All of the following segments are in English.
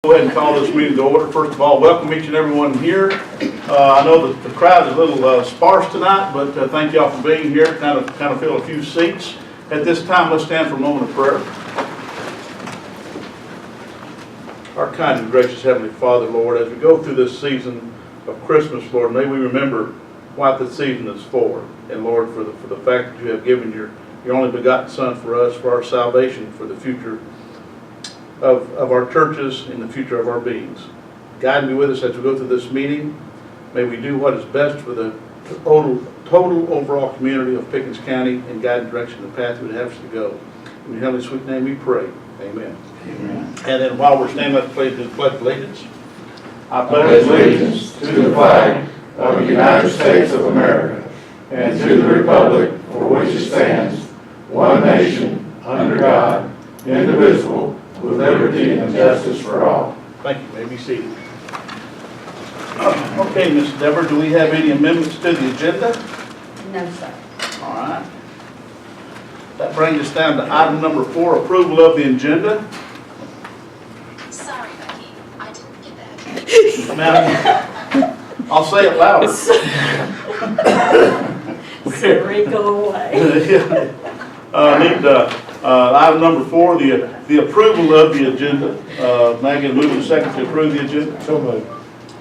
Go ahead and call this meeting to order. First of all, welcome each and everyone here. I know that the crowd is a little sparse tonight, but thank y'all for being here. Kind of fill a few seats. At this time, let's stand for a moment of prayer. Our kind and gracious Heavenly Father, Lord, as we go through this season of Christmas, Lord, may we remember what the season is for. And Lord, for the fact that you have given your only begotten Son for us, for our salvation, for the future of our churches and the future of our beings. Guide me with us as we go through this meeting. May we do what is best for the total overall community of Pickens County and guide and direction the path you would have us to go. In your heavenly sweet name we pray. Amen. Amen. And then while we're standing, let's pledge allegiance. I pledge allegiance to the flag of the United States of America and to the republic for which it stands, one nation, under God, indivisible, with liberty and justice for all. Thank you. May be seated. Okay, Ms. Deborah, do we have any amendments to the agenda? No, sir. All right. That brings us down to item number 4, approval of the agenda. Sorry, Becky. I didn't get that. Now, I'll say it louder. Sorry, go away. Item number 4, the approval of the agenda. Megan, move and second to approve the agenda. So moved.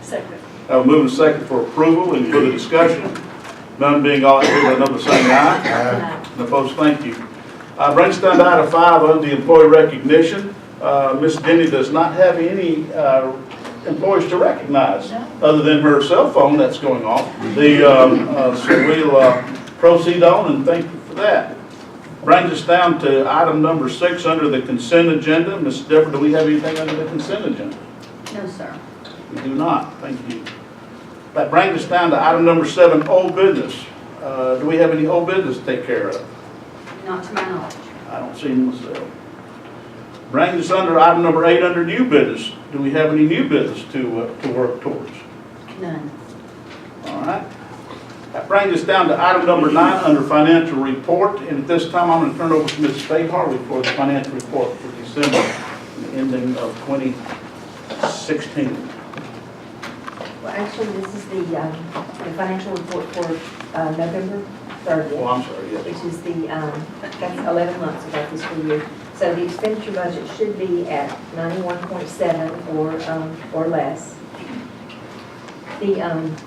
Second. Move and second for approval and further discussion. None being all in favor, number saying aye. Aye. And opposed, thank you. Brings us down to item 5 under the employee recognition. Ms. Denny does not have any employees to recognize other than her cell phone that's going off. So we'll proceed on and thank you for that. Brings us down to item number 6 under the consent agenda. Ms. Deborah, do we have anything under the consent agenda? No, sir. We do not. Thank you. That brings us down to item number 7, old business. Do we have any old business to take care of? Not to my knowledge. I don't see myself. Brings us under item number 8 under new business. Do we have any new business to work towards? None. All right. That brings us down to item number 9 under financial report. And at this time, I'm going to turn it over to Ms. Faye Harvey for the financial report for December, the ending of 2016. Well, actually, this is the financial report for November 30th. Oh, I'm sorry, yes. Which is that's 11 months of our fiscal year. So the expenditure budget should be at 91.7 or less.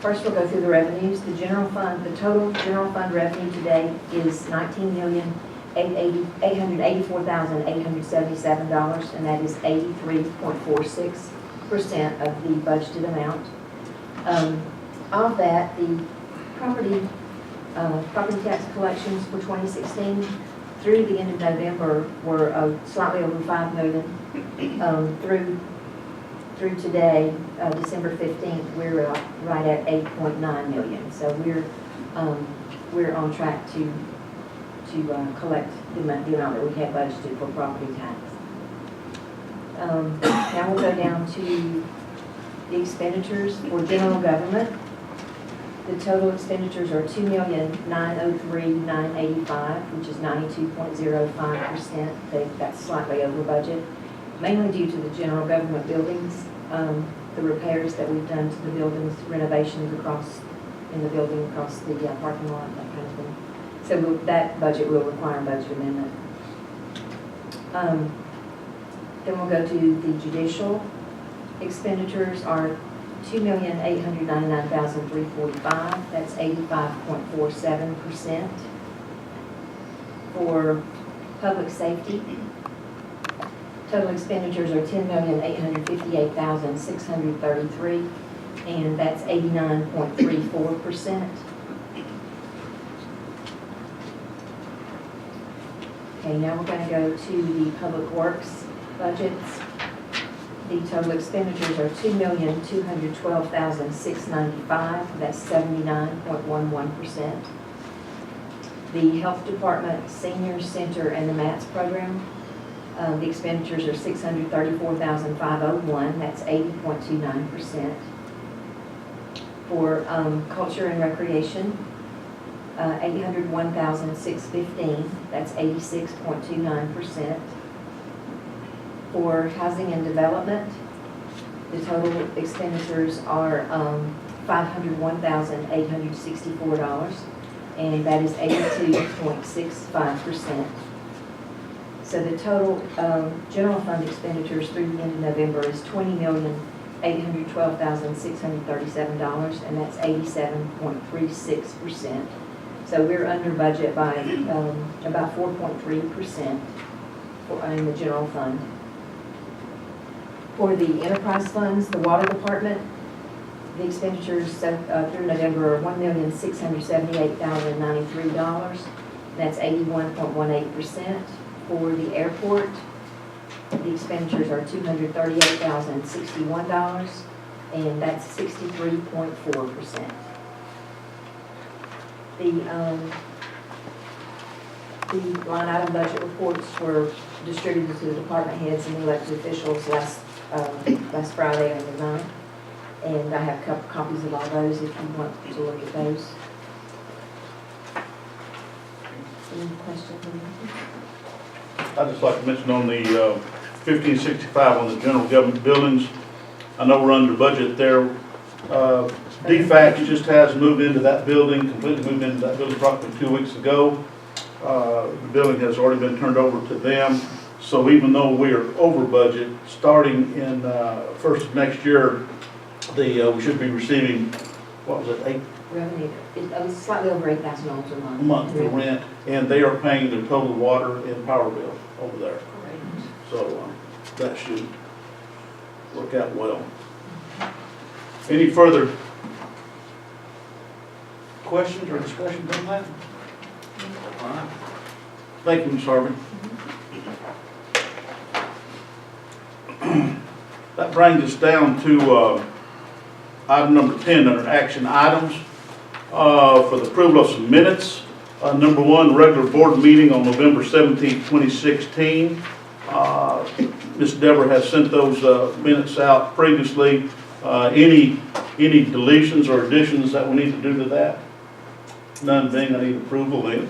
First we'll go through the revenues. The total general fund revenue today is $19,884,877, and that is 83.46% of the budgeted amount. Of that, the property tax collections for 2016 through the end of November were slightly over $5 million. Through today, December 15th, we're right at $8.9 million. So we're on track to collect the amount that we have budgeted for property tax. Now we'll go down to the expenditures for general government. The total expenditures are $2,903,985, which is 92.05%. That's slightly over budget, mainly due to the general government buildings, the repairs that we've done to the buildings, renovations in the building, across the parking lot, that kind of thing. So that budget will require a budget amendment. Then we'll go to the judicial. Expenditures are $2,899,345. That's 85.47%. For public safety, total expenditures are $10,858,633, and that's 89.34%. Okay, now we're going to go to the public works budgets. The total expenditures are $2,212,695. That's 79.11%. The health department, senior center, and the MATS program. The expenditures are $634,501. That's 80.29%. For culture and recreation, $801,615. That's 86.29%. For housing and development, The total expenditures are $501,864, and that is 82.65%. So the total general fund expenditures through the end of November is $20,812,637, and that's 87.36%. So we're under budget by about 4.3% in the general fund. For the enterprise funds, the water department, the expenditures through November are $1,678,093. That's 81.18%. For the airport, the expenditures are $238,061, and that's 63.4%. The line item budget reports were distributed to the department heads and elected officials last Friday on the 9th. And I have copies of all those if you want to look at those. Any questions on that? I'd just like to mention on the 1565 on the general government buildings, I know we're under budget there. DFAX just has moved into that building, completely moved into that building approximately 2 weeks ago. The building has already been turned over to them. So even though we are over budget, starting in first of next year, we should be receiving, what was it, Revenue, it was slightly over $8,000 a month. a month for rent, and they are paying their total water and power bill over there. Great. So that should work out well. Any further questions or discussions on that? All right. Thank you, Ms. Harvey. That brings us down to item number 10 under action items for the approval of some minutes. Number 1, regular board meeting on November 17, 2016. Ms. Deborah has sent those minutes out previously. Any deletions or additions that we need to do to that? None being, I need approval then.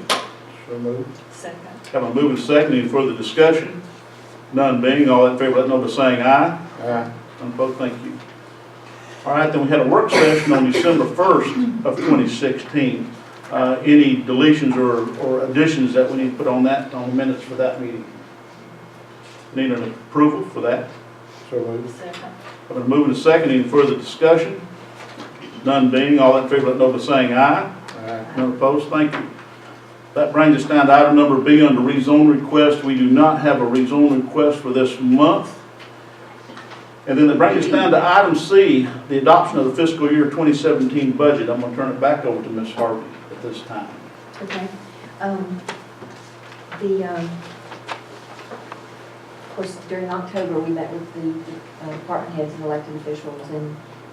So moved. Second. Have a move and second. Any further discussion? None being, all in favor, let know by saying aye. Aye. None opposed, thank you. All right, then we had a work session on December 1st of 2016. Any deletions or additions that we need to put on that, on the minutes for that meeting? Need an approval for that? So moved. Second. Have a move and second. Any further discussion? None being, all in favor, let know by saying aye. Aye. None opposed, thank you. That brings us down to item number B under rezone request. We do not have a rezone request for this month. And then that brings us down to item C, the adoption of the fiscal year 2017 budget. I'm going to turn it back over to Ms. Harvey at this time. Okay. Of course, during October, we met with the department heads and elected officials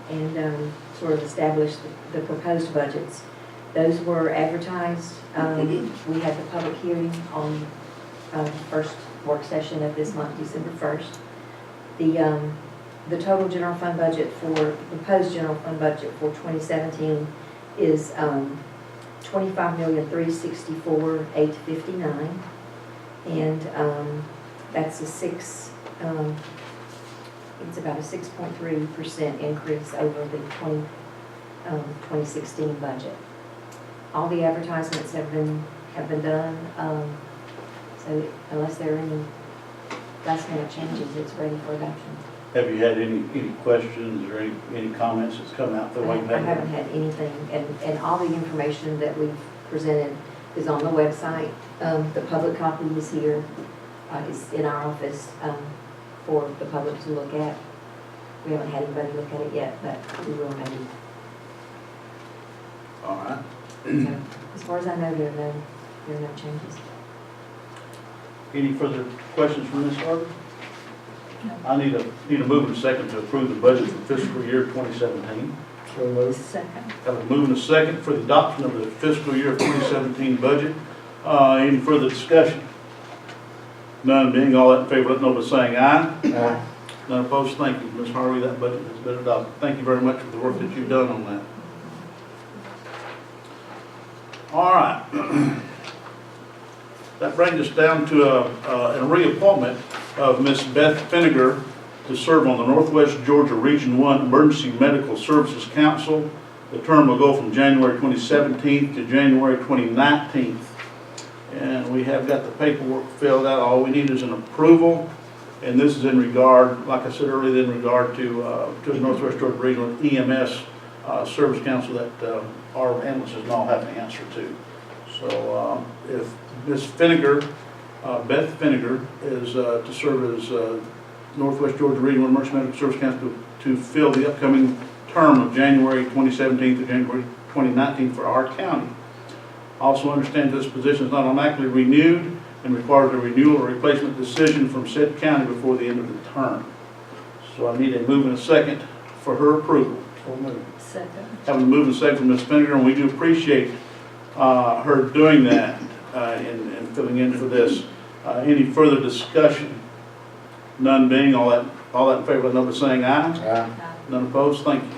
and sort of established the proposed budgets. Those were advertised. We had the public hearing on the first work session of this month, December 1st. The total general fund budget proposed general fund budget for 2017 is $25,364,859, and that's it's about a 6.3% increase over the 2016 budget. All the advertisements have been done, so unless there are any last minute changes, it's ready for adoption. Have you had any questions or any comments that's come out the way? I haven't had anything, and all the information that we've presented is on the website. The public copy is here, is in our office for the public to look at. We haven't had anybody look at it yet, but we will maybe. All right. So, as far as I know, there are no changes. Any further questions from Ms. Harvey? I need a move and a second to approve the budget for fiscal year 2017. So moved. Second. Have a move and a second for the adoption of the fiscal year 2017 budget. Any further discussion? None being, all that in favor, let know by saying aye. Aye. None opposed, thank you. Ms. Harvey, that budget has been adopted. Thank you very much for the work that you've done on that. All right. That brings us down to a reappointment of Ms. Beth Feininger to serve on the Northwest Georgia Region 1 Emergency Medical Services Council. The term will go from January 2017 to January 2019. And we have got the paperwork filled out. All we need is an approval. And this is in regard, like I said earlier, in regard to the Northwest Georgia Regional EMS Service Council that our ambulances all have to answer to. So if Ms. Feininger, Beth Feininger, is to serve as Northwest Georgia Regional Emergency Medical Service Council to fill the upcoming term of January 2017 to January 2019 for our county. Also understand this position is not automatically renewed and requires a renewal or replacement decision from said county before the end of the term. So I need a move and a second for her approval. Second. Having a move and second from Ms. Feininger, and we do appreciate her doing that and filling in for this. Any further discussion? None being, all that in favor, let know by saying aye. Aye. None opposed, thank you.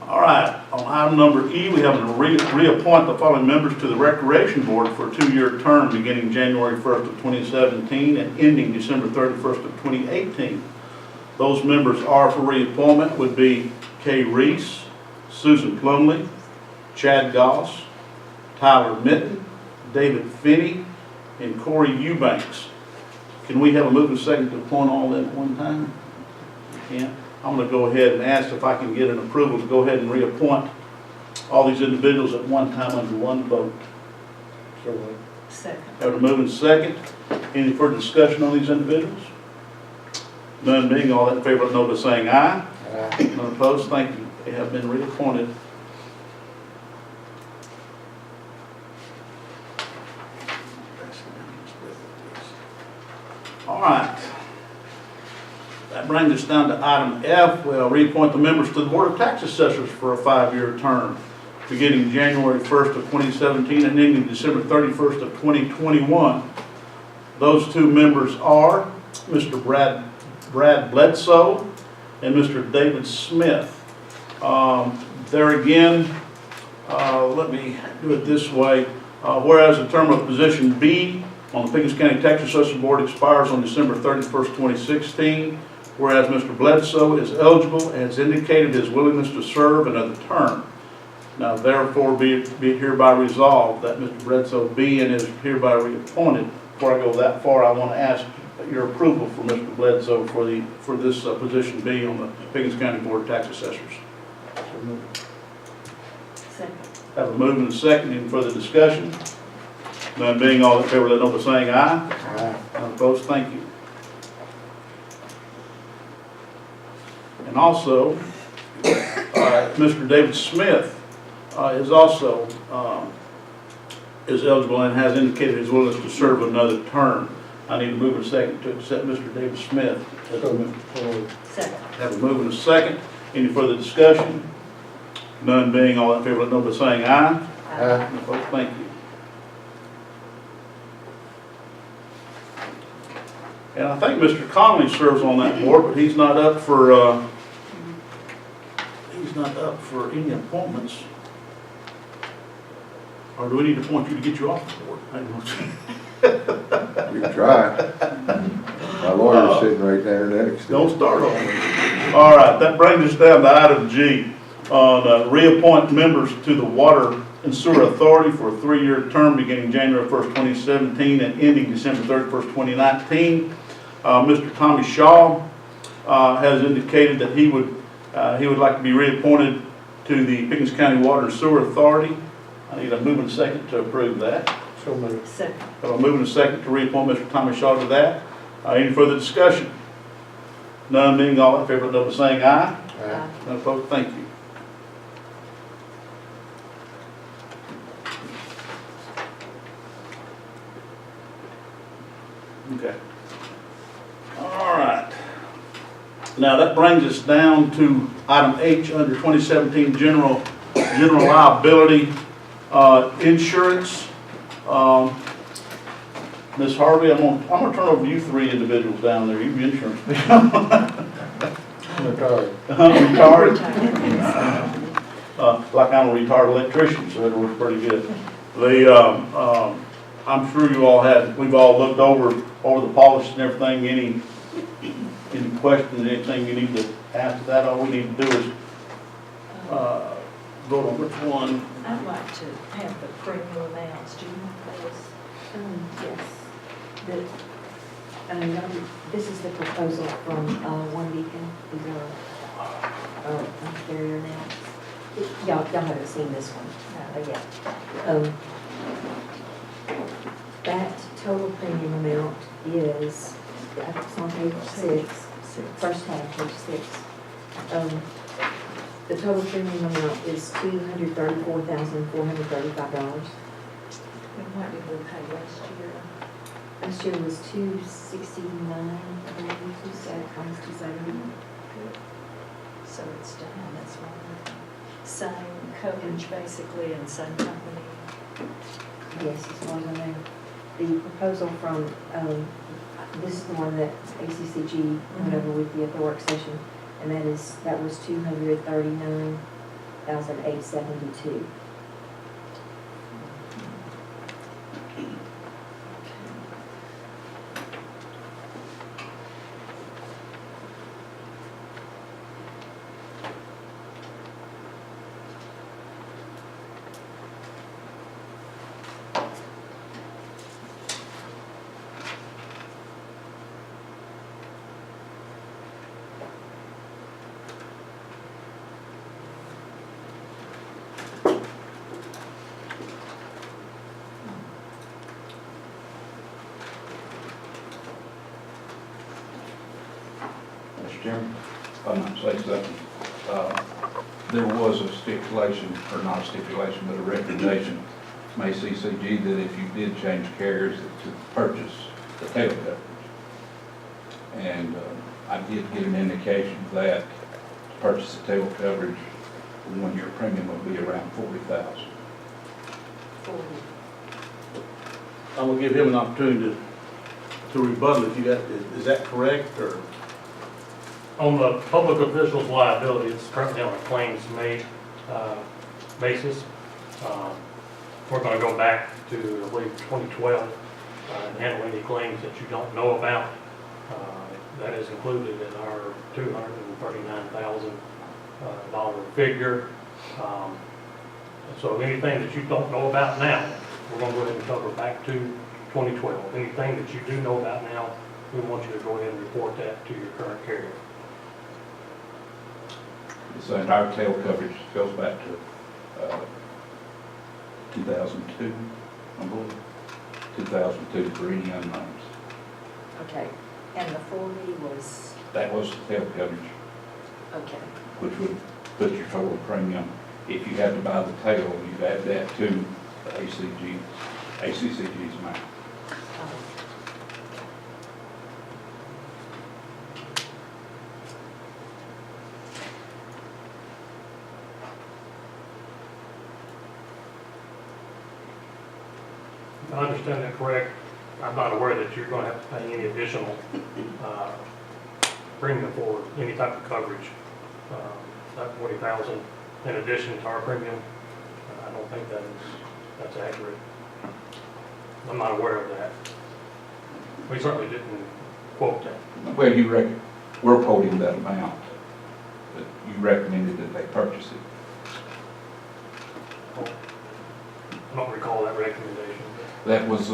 All right, on item number E, we have to reappoint the following members to the Recreation Board for a 2-year term beginning January 1st of 2017 and ending December 31st of 2018. Those members are for reappointment would be Kay Reese, Susan Plumley, Chad Goss, Tyler Mitten, David Finney, and Corey Eubanks. Can we have a move and second to appoint all them at one time? Yeah. I'm going to go ahead and ask if I can get an approval to go ahead and reappoint all these individuals at one time under one vote. Second. Have a move and second. Any further discussion on these individuals? None being, all that in favor, let know by saying aye. Aye. None opposed, thank you. They have been reappointed. All right. That brings us down to item F. We'll reappoint the members to the Board of Tax Assessors for a 5-year term, beginning January 1st of 2017 and ending December 31st of 2021. Those two members are Mr. Brad Bledsoe and Mr. David Smith. There again, let me do it this way. Whereas the term of position B on the Pickens County Tax Assessor Board expires on December 31st, 2016, whereas Mr. Bledsoe is eligible and has indicated his willingness to serve another term. Now therefore be it hereby resolved that Mr. Bledsoe be and is hereby reappointed. Before I go that far, I want to ask your approval for Mr. Bledsoe for this position B on the Pickens County Board of Tax Assessors. Second. Have a move and a second. Any further discussion? None being, all in favor, let know by saying aye. Aye. None opposed, thank you. And also, Mr. David Smith is also is eligible and has indicated his willingness to serve another term. I need a move and a second to accept Mr. David Smith. Second. Have a move and a second. Any further discussion? None being, all in favor, let know by saying aye. Aye. None opposed, thank you. And I think Mr. Conley serves on that board, but he's not up for any appointments. Or do we need to appoint you to get you off the board? I don't know. You can try. My lawyer's sitting right there next to Don't start on me. All right, that brings us down to item G on reappoint members to the Water and Sewer Authority for a 3-year term beginning January 1st, 2017 and ending December 31st, 2019. Mr. Tommy Shaw has indicated that he would like to be reappointed to the Pickens County Water and Sewer Authority. I need a move and a second to approve that. So moved. Second. Have a move and a second to reappoint Mr. Tommy Shaw to that. Any further discussion? None being, all in favor, let know by saying aye. Aye. None opposed, thank you. Okay. All right. Now that brings us down to item H under 2017 general liability insurance. Ms. Harvey, I'm gonna turn over you 3 individuals down there. You insurance people. Retired. I'm retired. Like I'm a retired electrician, so it works pretty good. I'm sure you all we've all looked over the polish and everything. Any questions, anything you need to ask that? All we need to do is, vote on which one. I'd like to have the premium amounts, do you want those? Yes. This is the proposal from One Beacon, these are carrier now. Y'all haven't seen this one yet. That total premium amount is, it's on page 6, first half, page 6. The total premium amount is $234,435. And what did we pay last year? Last year was $269, almost $270. So it's down, that's why. Same coverage basically and same company. Yes, as far as I know. The proposal from, this is the one that ACCG went over with you at the work session, and that was $239,872. Mr. Chairman, if I might say something, there was a stipulation, or not a stipulation, but a recommendation from ACCG that if you did change carriers, to purchase the tail coverage. And I did get an indication of that, to purchase the tail coverage, the 1 year premium would be around $40,000. I'm gonna give him an opportunity to rebuttal if you got, is that correct, or? On the public official's liability, it's currently on a claims-made basis. We're going to go back to, I believe, 2012 and handle any claims that you don't know about. That is included in our $239,000 figure. So anything that you don't know about now, we're going to go ahead and cover back to 2012. Anything that you do know about now, we want you to go ahead and report that to your current carrier. So our tail coverage goes back to 2002, I believe, 2002 for any unknowns. Okay, and the 40 was, That was the tail coverage, okay. which would put your total premium, if you had to buy the tail, you'd add that to the ACCG's amount. If I understand that correct, I'm not aware that you're going to have to pay any additional premium for any type of coverage. That 40,000 in addition to our premium, I don't think that's accurate. I'm not aware of that. We certainly didn't quote that. Well, we're quoting that amount, but you recommended that they purchase it. I don't recall that recommendation. That was,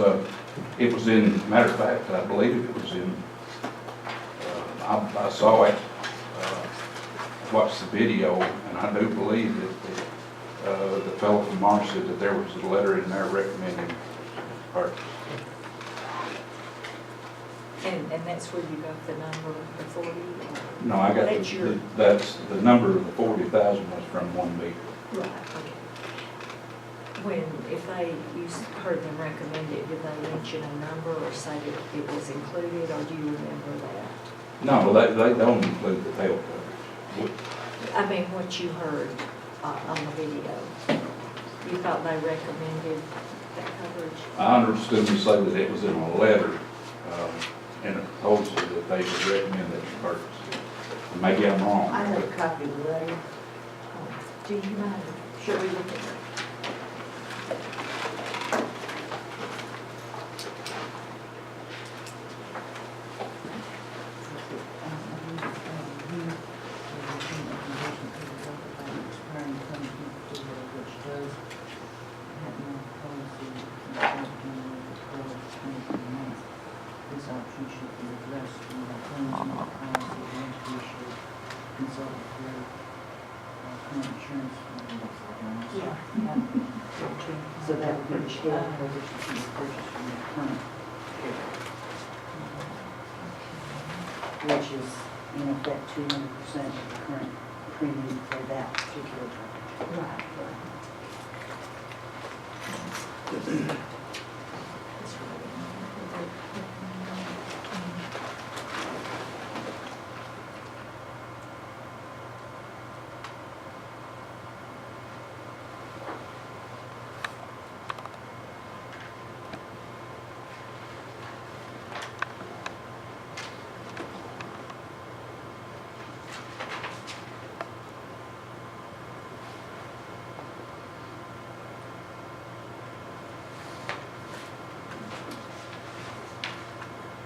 it was in, matter of fact, I believe it was in, I saw it, watched the video, and I do believe that the fellow from Mars said that there was a letter in there recommending purchase. And that's where you got the number, the 40? No, I got, That's your, that's, the number of the 40,000 was from One Beacon. right, okay. When, if you heard them recommend it, did they mention a number or say that it was included, or do you remember that? No, they don't include the tail coverage. I mean, what you heard on the video. You thought they recommended that coverage? I understood you say that it was in a letter, in a proposal that they would recommend that you purchase it. Maybe I'm wrong. I have a copy of the letter. Do you mind? Should we look at it? This option should be addressed in the claims and policy, and we should consult with your current insurance. Yeah. So that would be the share coverage that you purchased from your current carrier, which is in effect 200% of the current premium for that particular coverage. Right.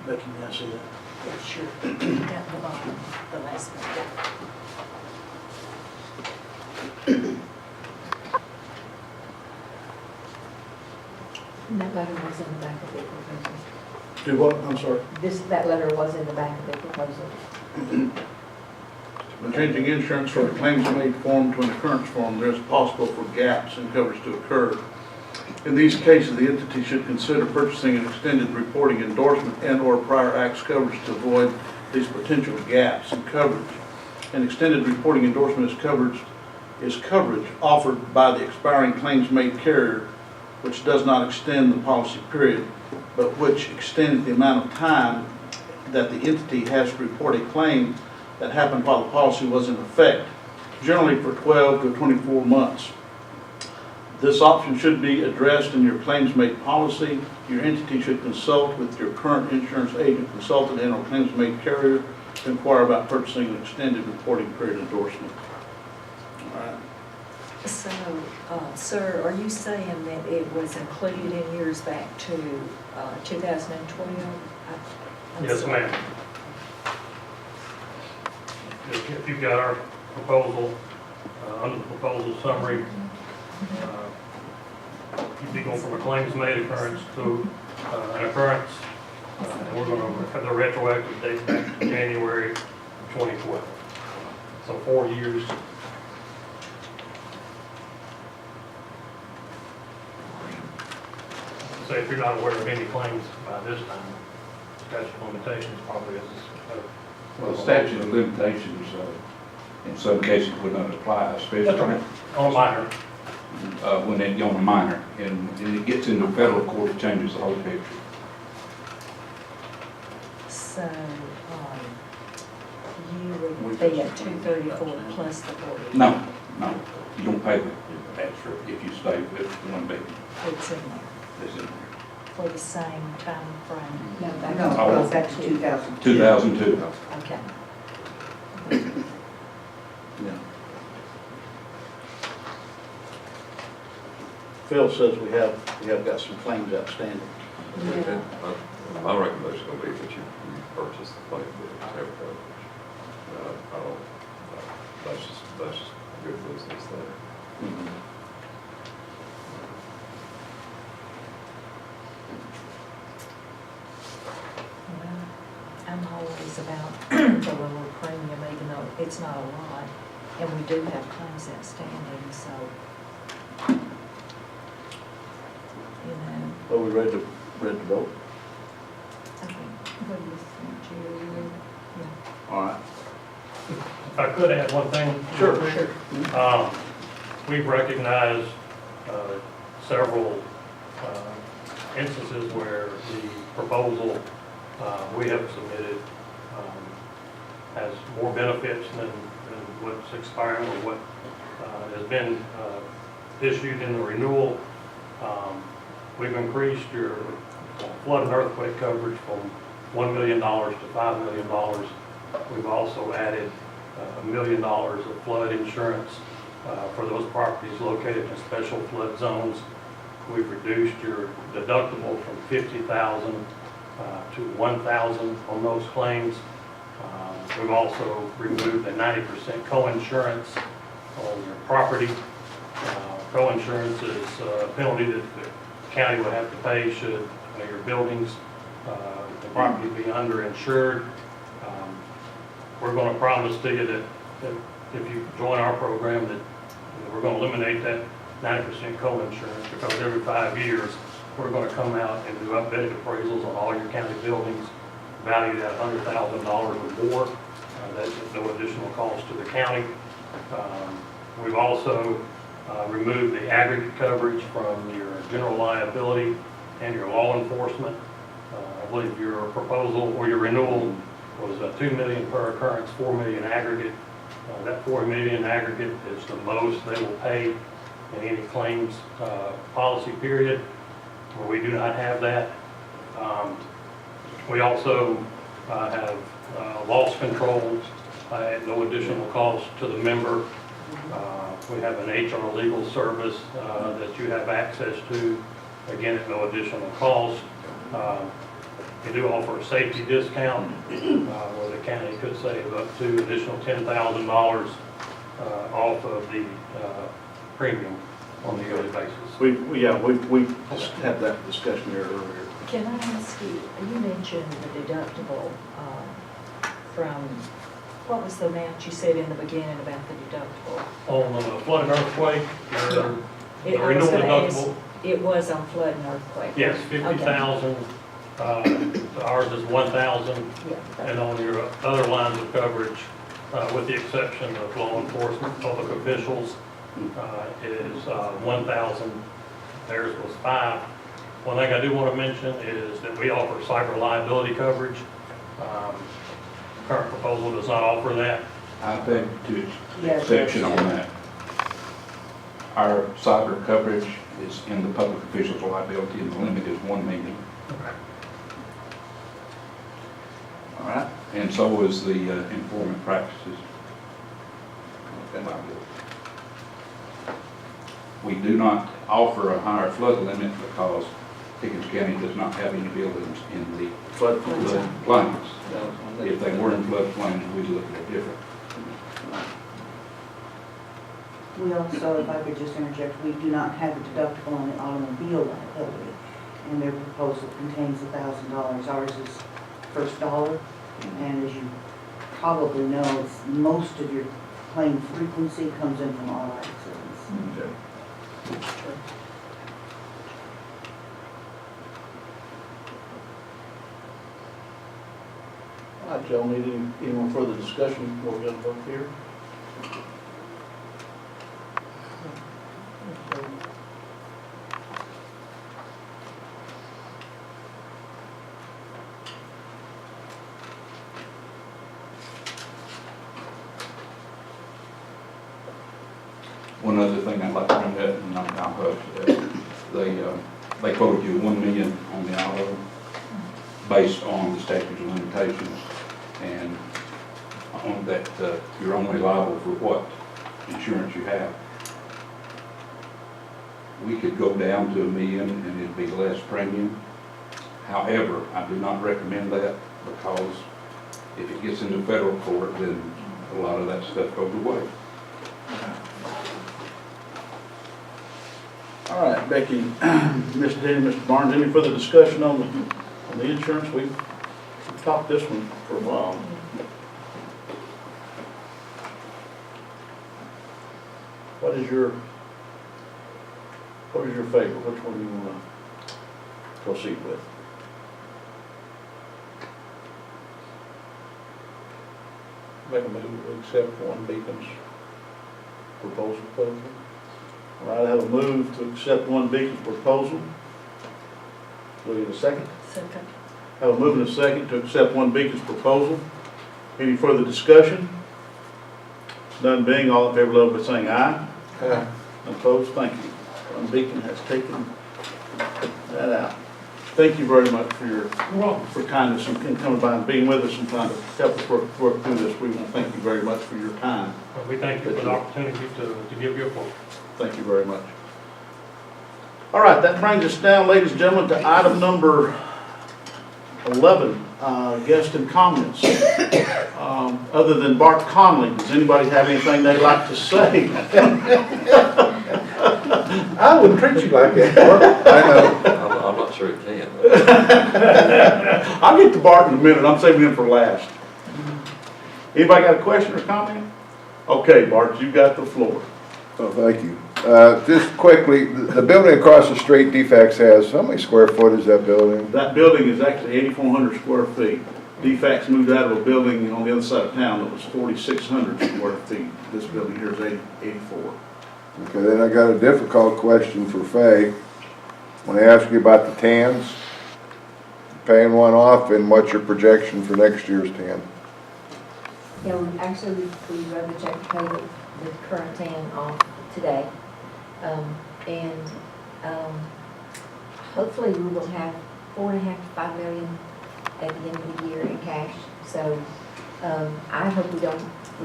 Becky, may I see that? Yeah, sure. At the bottom, the last one. And that letter was in the back of the proposal. Do what? I'm sorry. That letter was in the back of the proposal. When changing insurance from a claims-made form to an occurrence form, there is possible for gaps in coverage to occur. In these cases, the entity should consider purchasing an extended reporting endorsement and/or prior acts coverage to avoid these potential gaps in coverage. An extended reporting endorsement is coverage offered by the expiring claims-made carrier, which does not extend the policy period, but which extends the amount of time that the entity has to report a claim that happened while the policy was in effect, generally for 12 to 24 months. This option should be addressed in your claims-made policy. Your entity should consult with your current insurance agent, consultant, and/or claims-made carrier to inquire about purchasing an extended reporting period endorsement. All right. So, sir, are you saying that it was included in yours back to 2012? I'm Yes, sorry. ma'am. If you've got our proposal, under the proposal summary, you'd be going from a claims-made occurrence to an occurrence, and we're going to have the retroactive date back to January 2012. So 4 years. So if you're not aware of any claims by this time, statute of limitations probably is. Well, the statute of limitations, in some cases would not apply, especially. That's right. On a minor. When it's on a minor, and it gets into federal court, it changes the whole picture. So, you would be at 234 plus the 40. No, you don't pay the extra if you stay with one baby. It's in there It's in there. for the same time frame. No, back No, to it goes back to 2002. 2002. Okay. Yeah. Phil says we have got some claims outstanding. Yeah. My recommendation would be that you purchase the claim with tail coverage. I don't, that's just good business there. Mhm. Well, I'm always about the lower premium, even though it's not a lot, and we do have claims outstanding, so, you know, Are we ready to vote? okay, what do you think, Jerry? Yeah. All right. If I could add one thing. Sure. We've recognized several instances where the proposal we have submitted has more benefits than what's expiring or what has been issued in the renewal. We've increased your flood and earthquake coverage from $1 million to $5 million. We've also added $1 million of flood insurance for those properties located in special flood zones. We've reduced your deductible from $50,000 to $1,000 on those claims. We've also removed the 90% co-insurance on your property. Co-insurance is a penalty that the county would have to pay should your buildings, the property be underinsured. We're going to promise to you that if you join our program that we're going to eliminate that 90% co-insurance, because every 5 years we're going to come out and do updated appraisals on all your county buildings valued at $100,000 or more. That's at no additional cost to the county. We've also removed the aggregate coverage from your general liability and your law enforcement. I believe your proposal or your renewal was $2 million per occurrence, $4 million aggregate. That $4 million aggregate is the most they will pay in any claims policy period, where we do not have that. We also have loss controls at no additional cost to the member. We have an HR legal service that you have access to, again, at no additional cost. We do offer a safety discount where the county could save up to additional $10,000 off of the premium on a yearly basis. We just had that discussion here earlier. Can I ask you, you mentioned the deductible from, what was the amount you said in the beginning about the deductible? On the flood and earthquake, the I was renewal gonna ask, deductible, it was on flood and earthquake? yes, 50,000. Ours is 1,000. Yeah. And on your other lines of coverage, with the exception of law enforcement, public officials, is 1,000. Theirs was 5. One thing I do want to mention is that we offer cyber liability coverage. Current proposal does not offer that. I beg to exception on that. Our cyber coverage is in the public officials liability and the limit is $1 million. All right. And so is the informant practices. We do not offer a higher flood limit because Pickens County does not have any buildings in the Flood plains. If they were in floodplains, we'd look at it different. We also, if I could just interject, we do not have a deductible on the automobile liability, and their proposal contains $1,000. Ours is first dollar, and as you probably know, it's most of your claim frequency comes in from auto accidents. Okay. All right, y'all need any more further discussion before we go to vote here? One other thing I'd like to bring up, and I'll hush, they quoted you $1 million on the auto based on the statute of limitations, and on that you're only liable for what insurance you have. We could go down to $1 million and it'd be less premium. However, I do not recommend that because if it gets into federal court, then a lot of that stuff goes away. All right, Becky, Mr. Denny, Mr. Barnes, any further discussion on the insurance? We've talked this one for a while. What is your favorite? Which one do you want to proceed with? Make a move to accept one Beacon's proposal, please. All right, I have a move to accept one Beacon's proposal. Do we get a second? Second. I have a move and a second to accept one Beacon's proposal. Any further discussion? None being, all in favor, let by saying aye. Aye. Opposed, thank you. One Beacon has taken that out. thank you very much for your, for kindness and coming by and being with us and trying to help us work through this. We want to thank you very much for your time. We thank you for the opportunity to give your report. Thank you very much. All right, that brings us down, ladies and gentlemen, to item number 11, guest and comments. Other than Bart Conley, does anybody have anything they'd like to say? I wouldn't treat you like that, Bart. I know. I'm not sure it can. I'll get to Bart in a minute. I'm saving him for last. Anybody got a question or comment? Okay, Bart, you got the floor. Oh, thank you. Just quickly, the building across the street, Defects has, how many square foot is that building? That building is actually 8,400 square feet. Defects moved out of a building on the other side of town that was 4,600 square feet. This building here is 84. Okay, then I got a difficult question for Faye. When I asked you about the TANs, paying one off, and what's your projection for next year's TAN? Yeah, we wrote a check to pay the current TAN off today. Hopefully we will have $4.5 to $5 million at the end of the year in cash. So I hope we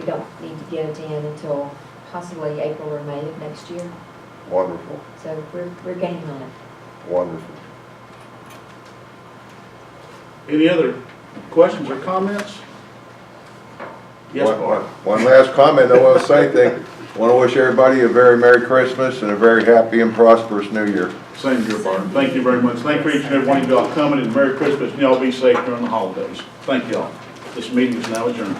don't need to get a TAN until possibly April or May of next year. Wonderful. So we're gaining on it. Wonderful. Any other questions or comments? Yes, Bart. One last comment I want to say. I want to wish everybody a very Merry Christmas and a very happy and prosperous New Year. Same here, Bart. Thank you very much. Thank you for each and every one of y'all coming, and Merry Christmas, and y'all be safe during the holidays. Thank y'all. This meeting is now adjourned.